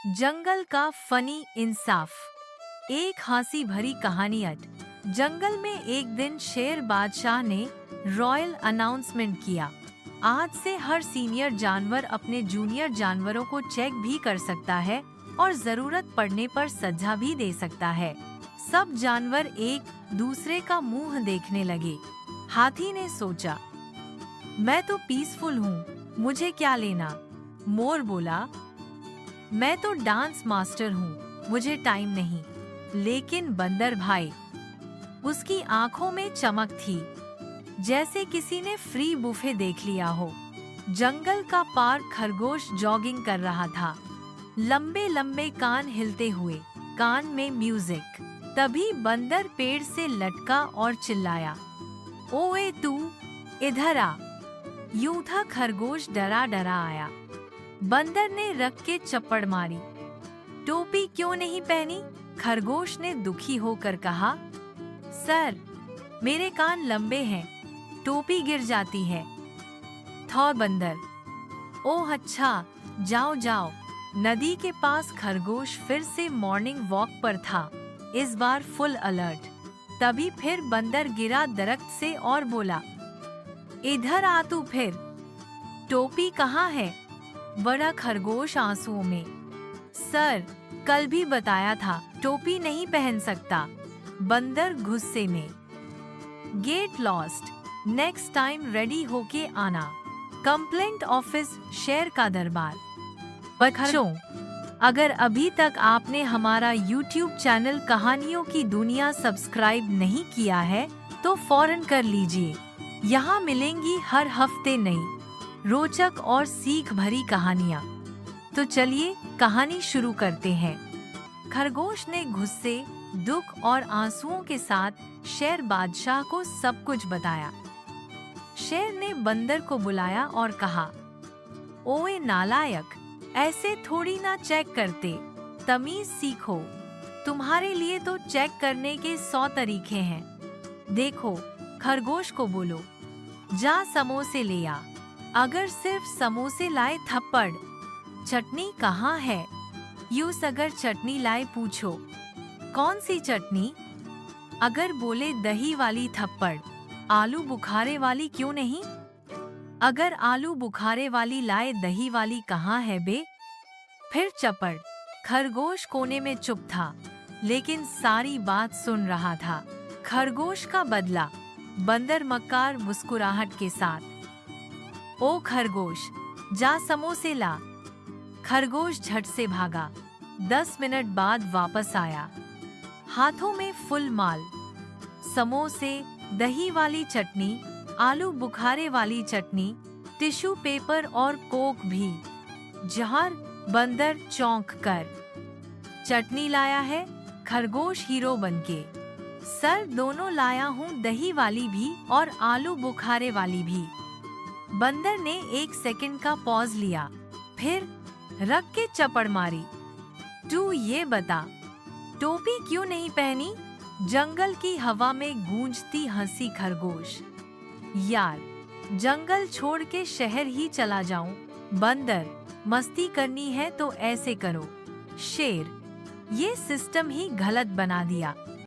जंगल का फनी इंसाफ। एक हंसी भरी कहानी। जंगल में एक दिन शेर बादशाह ने रॉयल अनाउंसमेंट किया, आज से हर सीनियर जानवर अपने जूनियर जानवरों को चेक भी कर सकता है और जरूरत पड़ने पर सजा भी दे सकता है। सब जानवर एक दूसरे का मुंह देखने लगे। हाथी ने सोचा, मैं तो पीसफुल हूँ, मुझे क्या लेना। मोर बोला, मैं तो डांस मास्टर हूँ, मुझे टाइम नहीं। लेकिन बंदर भाई, उसकी आंखों में चमक थी, जैसे किसी ने फ्री बुफे देख लिया हो। जंगल का पार्क खरगोश जॉगिंग कर रहा था, लंबे लंबे कान हिलते हुए, कान में म्यूजिक। तभी बंदर पेड़ से लटका और चिल्लाया, ओए तू, इधर आ। यूं था खरगोश डरा डरा आया। बंदर ने रख के चप्पड़ मारी। टोपी क्यों नहीं पहनी? खरगोश ने दुखी होकर कहा, सर, मेरे कान लंबे हैं, टोपी गिर जाती है। थौ बंदर, ओह अच्छा, जाओ जाओ। नदी के पास खरगोश फिर से मॉर्निंग वॉक पर था, इस बार फुल अलर्ट। तभी फिर बंदर गिरा दरख्त से और बोला, इधर आ तू फिर, टोपी कहाँ है? बड़ा खरगोश आंसुओं में, सर, कल भी बताया था, टोपी नहीं पहन सकता। बंदर गुस्से में, get lost, next time ready होके आना। कंप्लेंट ऑफिस, शेर का दरबार। बच्चों, अगर अभी तक आपने हमारा YouTube चैनल कहानियों की दुनिया सब्सक्राइब नहीं किया है तो फौरन कर लीजिए। यहाँ मिलेंगी हर हफ्ते नई, रोचक और सीख भरी कहानियाँ। तो चलिए कहानी शुरू करते हैं। खरगोश ने गुस्से, दुख और आंसुओं के साथ शेर बादशाह को सब कुछ बताया। शेर ने बंदर को बुलाया और कहा, ओए नालायक, ऐसे थोड़ी ना चेक करते, तमीज सीखो। तुम्हारे लिए तो चेक करने के 100 तरीके हैं। देखो, खरगोश को बोलो, जा समोसे ले आ। अगर सिर्फ समोसे लाए थप्पड़। चटनी कहाँ है? यूस अगर चटनी लाए पूछो, कौन सी चटनी? अगर बोले दही वाली थप्पड़, आलू बुखारे वाली क्यों नहीं? अगर आलू बुखारे वाली लाए दही वाली कहाँ है बे? फिर चपड़। खरगोश कोने में चुप था, लेकिन सारी बात सुन रहा था। खरगोश का बदला। बंदर मक्कार मुस्कुराहट के साथ, ओ खरगोश, जा समोसे ला। खरगोश झट से भागा। 10 मिनट बाद वापस आया, हाथों में फुल माल, समोसे, दही वाली चटनी, आलू बुखारे वाली चटनी, टिश्यू पेपर और कोक भी। जहर? बंदर चौंक कर, चटनी लाया है? खरगोश हीरो बनके, सर, दोनों लाया हूँ, दही वाली भी और आलू बुखारे वाली भी। बंदर ने 1 सेकंड का पॉज लिया, फिर रख के चपड़ मारी। तू ये बता, टोपी क्यों नहीं पहनी? जंगल की हवा में गूंजती हंसी खरगोश, यार, जंगल छोड़ के शहर ही चला जाऊं। बंदर, मस्ती करनी है तो ऐसे करो। शेर, ये सिस्टम ही गलत बना दिया।